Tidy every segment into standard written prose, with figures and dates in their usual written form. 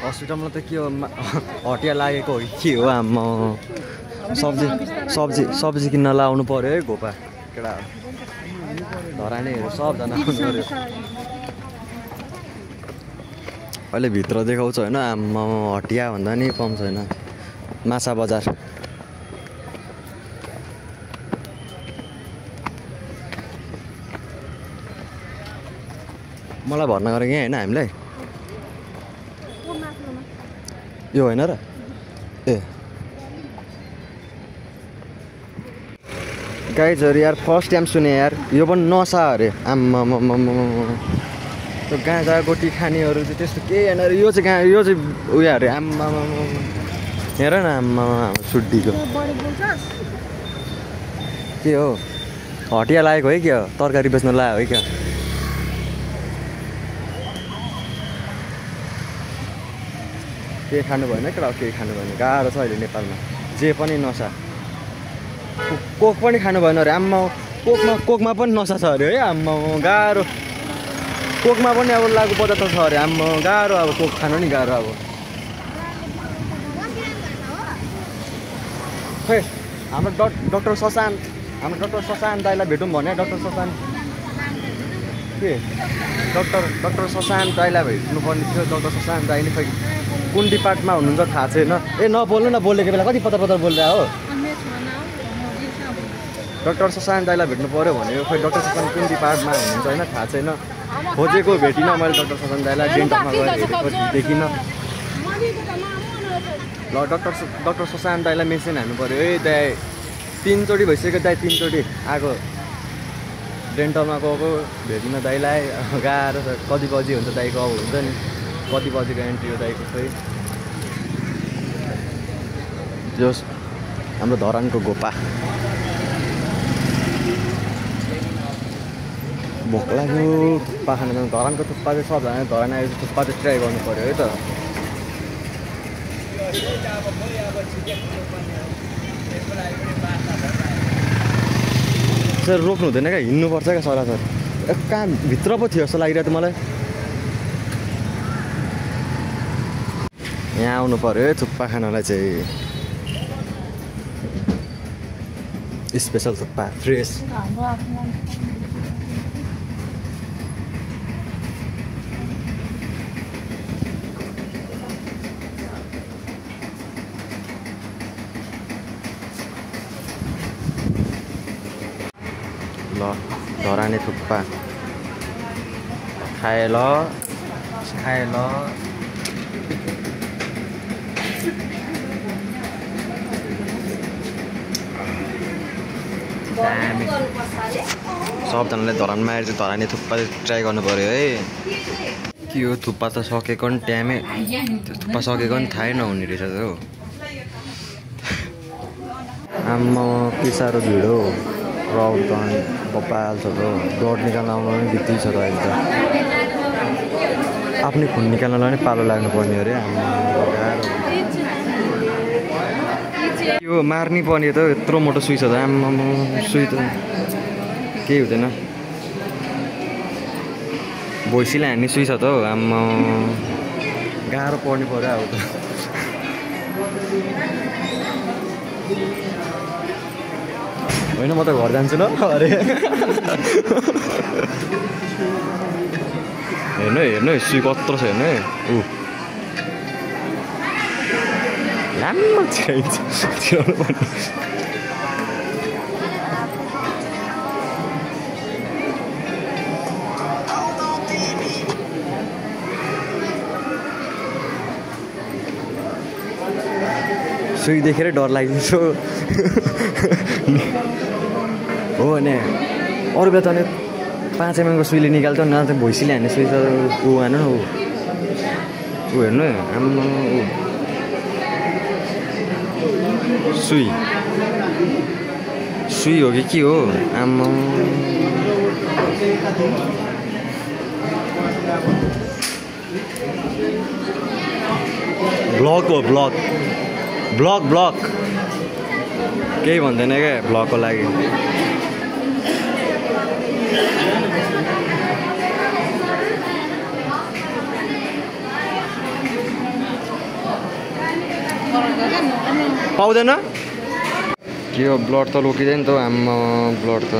हस्पिटलमा त के हो हटिया लागेको हो कि के हो आम्मा सब्जी किन्न लाउनु पर्यो है घोपा केटा धरानीहरू सबजना आउनु पर्यो अहिले भित्र देखाउँछ होइन आम्मा हटिया भन्दा नि कम छैन माछा बजार मलाई भर्ना गरेको यहाँ होइन हामीलाई यो होइन र ए गाइजहरू यार फर्स्ट टाइम सुने यार यो पनि नसा अरे आम्मा त्यो गाँजा गोटी खानेहरू चाहिँ त्यस्तो केही होइन अरे यो चाहिँ उयो अरे आम्मा हेर न आम्मा सुड्डीको के हो हटिया लागेको है क्या तरकारी बेच्न लाग्यो है क्या केही खानु भएन केटा केही खानु भएन गाह्रो छ अहिले नेपालमा जे पनि नसा कोक पनि खानु भएन अरे आम्मा कोकमा पनि नसा छ अरे है आम्मा गाह्रो कोकमा पनि अब लागु पदार्थ छ अरे आम्मा गाह्रो अब कोक खानु नि गाह्रो अब खै हाम्रो डाक्टर सशान्त दाइलाई भेटौँ भने डाक्टर सशान्त के डाक्टर सशान्त दाइलाई भेट्नुपर्ने थियो डाक्टर सशान्त दाइ नि खै कुन डिपार्टमा हुनुहुन्छ थाहा छैन ए नबोल्नु न बोलेको बेला कति पत्र बोल्दा हो डाक्टर सशान्त दाइलाई भेट्नु पऱ्यो भनेको खै डाक्टर सशान्त कुन डिपार्टमा हुनुहुन्छ होइन थाहा छैन खोजेको भेटिनँ मैले डाक्टर सशान्त दाइलाई डेन्टलमा गएर हेरेको देखिनँ ल डाक्टर सशान्त दाइलाई मेसेज हान्नु पऱ्यो है दाइ 3 चोटि भइसक्यो दाइ 3 चोटि आएको डेन्टलमा गएको भेटिन दाइलाई गाह्रो छ कति बजी हुन्छ दाइको अब हुन्छ नि कति बजीको एन्ट्री हो दाइको खै जोस् हाम्रो धरानको गोपा भोक लाग्यो थुक्पा खानु धरानको थुक्पा चाहिँ सबजना धरान आएपछि थुक्पा चाहिँ ट्राई गर्नु पऱ्यो है त सर रोक्नु हुँदैन क्या हिँड्नुपर्छ क्या सरासर कहाँ भित्र पो थियो जस्तो लागिरहेको थियो मलाई यहाँ आउनु पऱ्यो है थुक्पा खानलाई चाहिँ स्पेसल थुक्पा फ्रेस ल धराने थुक्पा खाए ल सबजनाले धरानमा आएर चाहिँ धराने थुक्पा ट्राई गर्नु पऱ्यो है के हो थुक्पा त सकेको नि टाइमै त्यो थुक्पा सकेको नि थाहै नहुने रहेछ हो आम्मा के साह्रो भिड हो क्राउड त बप्पाल छ त ब्लड निकाल्न आउनु पनि बित्ती छ त अहिले त आफ्नै खुन निकाल्नलाई पनि पालो लाग्नुपर्ने अरे यो मार्नै पर्ने त यत्रो मोटो सुई छ त आम्मा सुई त केही हुँदैन भैँसीलाई हान्ने सुई छ त हौ आम्मा गाह्रो पर्ने पऱ्यो अब त होइन म त घर जान्छु ल अरे हेर्नु है सुई कत्रो छ हेर्नु है ऊ लामो छिराउनु पर्ने सुई देखेर डर लाग्छ हो नि अरू बेला त अनि 5 mm को सुईले निकाल्छ न त भैँसीले हान्ने सुई त ऊ हान्नु न ऊ हेर्नु आम्मा सुई हो कि के हो आम्मा ब्लक हो ब्लक केही भन्दैन क्या ब्लकको लागि पाउँदैन के हो ब्लड त रोकिँदैन त आम्मा ब्लड त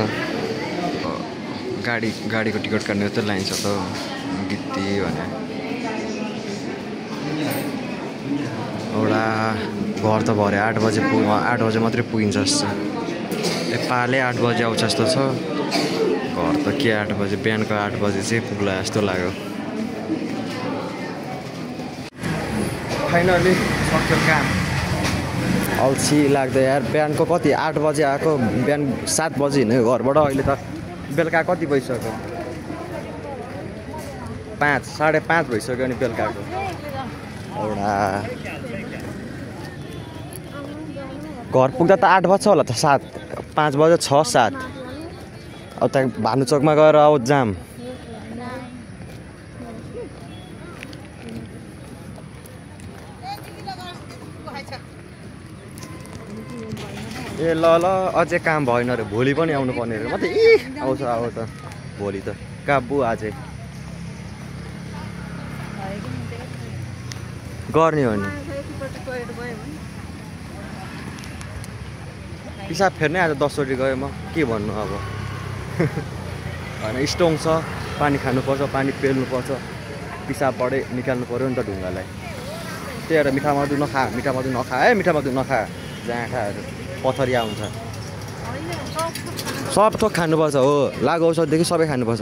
गाडीको टिकट काट्ने त लाइन छ त गित्ती भने एउटा घर त भरे 8 बजे मात्रै पुगिन्छ जस्तो पाले 8 बजे आउँछ जस्तो छ घर त के 8 बजे बिहानको 8 बजे चाहिँ पुग्ला जस्तो लाग्यो फाइनली सक्यो काम अल्छी लाग्दै यार बिहानको कति 8 बजे आएको बिहान 7 बजे हिँड्यो घरबाट अहिले त बेलुका कति भइसक्यो 5 5:30 भइसक्यो अनि बेलुकाको एउटा घर पुग्दा त 8 बज्छ होला त 5 बजे 6 7 अब त्यहाँ भानुचोकमा गएर अब जाम ए ल अझै काम भएन रे भोलि पनि आउनु पर्ने रे म त आउँछ त भोलि त काबु अझै गर्ने हो नि पिसाब फेर्नै आज 10 चोटि गएँ म के भन्नु अब होइन स्टोङ छ पानी खानुपर्छ पानी पेल्नुपर्छ पिसाबबाटै निकाल्नु पऱ्यो नि त ढुङ्गालाई त्यही भएर मिठा मधु नखा मिठा मधु नखा जाँखाहरू पथरिया हुन्छ सब थोक खानुपर्छ हो लागु औषधदेखि सबै खानुपर्छ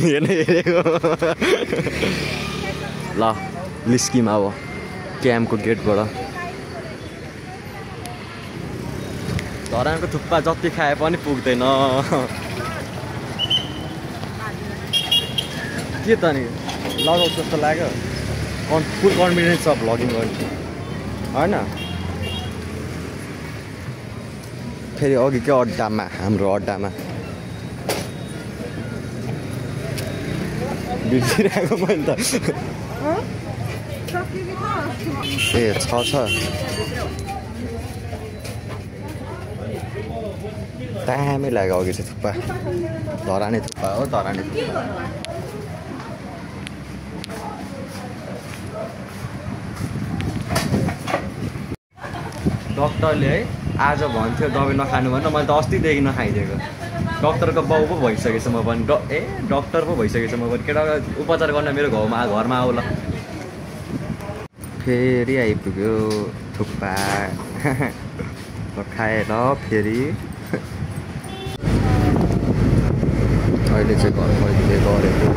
हेरेको ल निस्किम अब क्याम्पको गेटबाट धरानको थुक्पा जति खाए पनि पुग्दैन के त नि लगाउँछ जस्तो लाग्यो फुल कन्फिडेन्स छ भ्लगिङ गर्ने होइन फेरि अघिकै अड्डामा हाम्रो अड्डामा बिर्सिरहेको मैले त ए छ दामी लाग्यो अघि चाहिँ थुक्पा धराने थुक्पा हो धराने थुक्पा डक्टरले है आज भन्थ्यो दबाई नखानु भनेर मैले त अस्तिदेखि नखाइदिएको डक्टरको बाउ पो भइसकेछ म पनि डक्टर पो भइसकेछ म पनि केटा उपचार गर्न मेरो घरमा आऊ ल फेरि आइपुग्यो थुक्पा खाएर फेरि अहिले चाहिँ घर फर्किँदै गरेको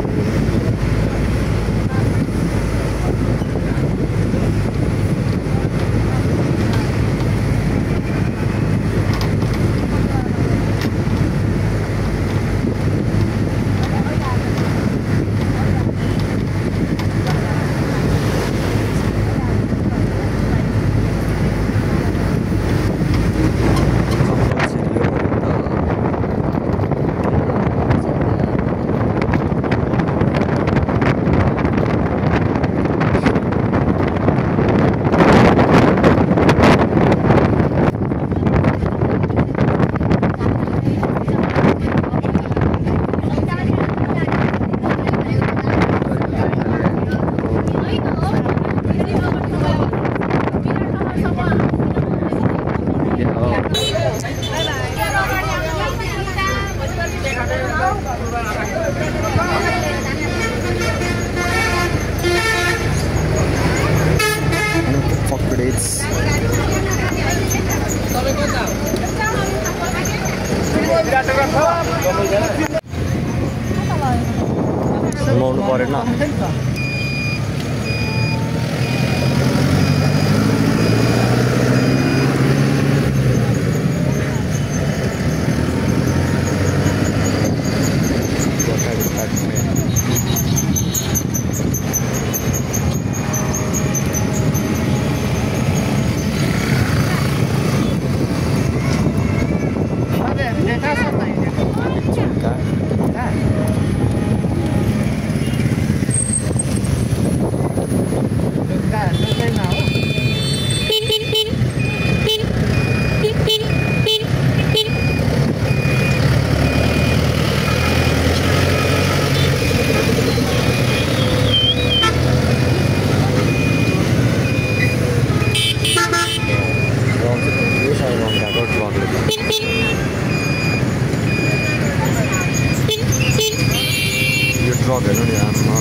ट्रक हेर्नु नि आमा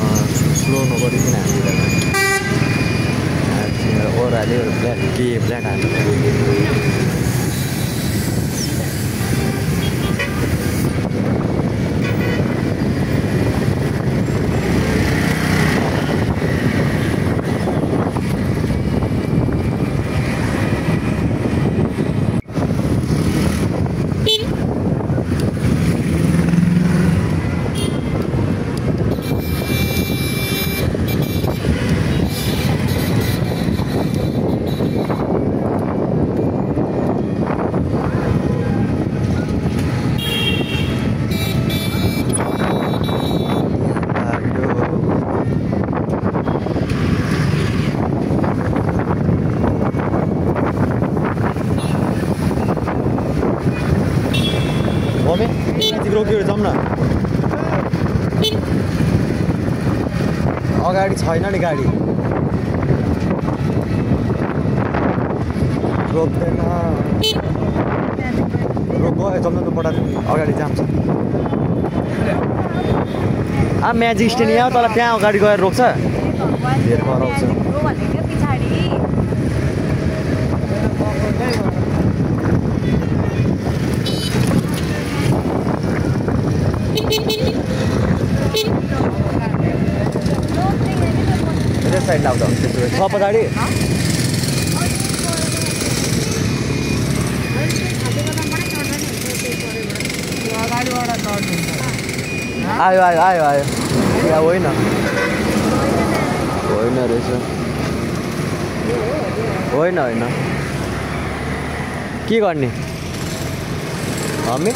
स्लो नगरिकन हामीलाई ओह्राले ब्ल्याक के ब्ल्याक हाल्नु रोक्यो जाउँ न अगाडि छैन नि गाडी रोक्दैन रोक जम्न पठाएको अगाडि जाम छ म्याजिक स्ट्यान्ड यहाँ तल त्यहाँ अगाडि गएर रोक्छ धेर कराउँछ साइड लाग्दा हुन्छ त्यसो भए छ पछाडि आयो आयो आयो आयो या होइन होइन रहेछ होइन होइन के गर्ने हामी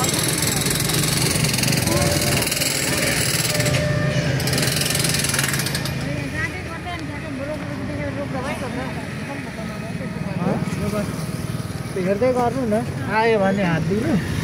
हेर्दै गर्नु न आयो भने हात दिनु